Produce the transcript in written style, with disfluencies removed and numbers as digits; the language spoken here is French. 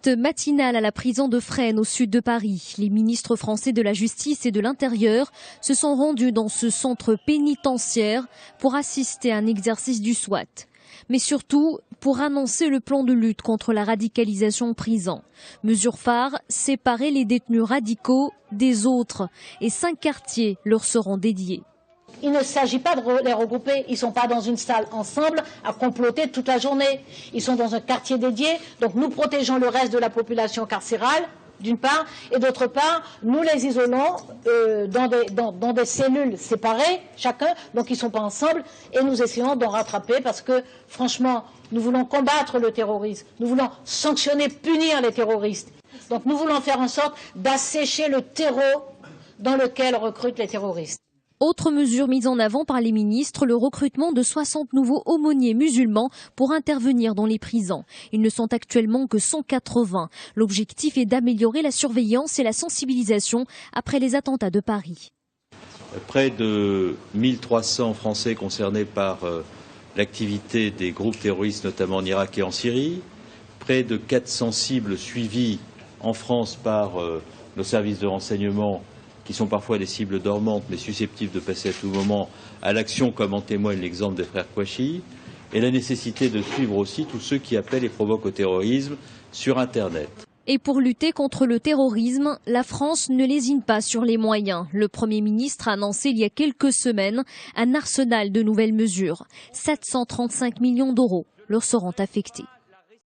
Matinale à la prison de Fresnes au sud de Paris. Les ministres français de la Justice et de l'Intérieur se sont rendus dans ce centre pénitentiaire pour assister à un exercice du SWAT. Mais surtout pour annoncer le plan de lutte contre la radicalisation en prison. Mesure phare, séparer les détenus radicaux des autres et 5 quartiers leur seront dédiés. Il ne s'agit pas de les regrouper, ils ne sont pas dans une salle ensemble à comploter toute la journée. Ils sont dans un quartier dédié, donc nous protégeons le reste de la population carcérale, d'une part, et d'autre part, nous les isolons dans des cellules séparées, chacun, donc ils ne sont pas ensemble, et nous essayons d'en rattraper parce que, franchement, nous voulons combattre le terrorisme, nous voulons sanctionner, punir les terroristes. Donc nous voulons faire en sorte d'assécher le terreau dans lequel recrutent les terroristes. Autre mesure mise en avant par les ministres, le recrutement de 60 nouveaux aumôniers musulmans pour intervenir dans les prisons. Ils ne sont actuellement que 180. L'objectif est d'améliorer la surveillance et la sensibilisation après les attentats de Paris. Près de 1300 Français concernés par l'activité des groupes terroristes, notamment en Irak et en Syrie. Près de 400 cibles suivies en France par nos services de renseignement, qui sont parfois des cibles dormantes mais susceptibles de passer à tout moment à l'action, comme en témoigne l'exemple des frères Kouachi, et la nécessité de suivre aussi tous ceux qui appellent et provoquent au terrorisme sur Internet. Et pour lutter contre le terrorisme, la France ne lésine pas sur les moyens. Le Premier ministre a annoncé il y a quelques semaines un arsenal de nouvelles mesures. 735 millions d'euros leur seront affectés.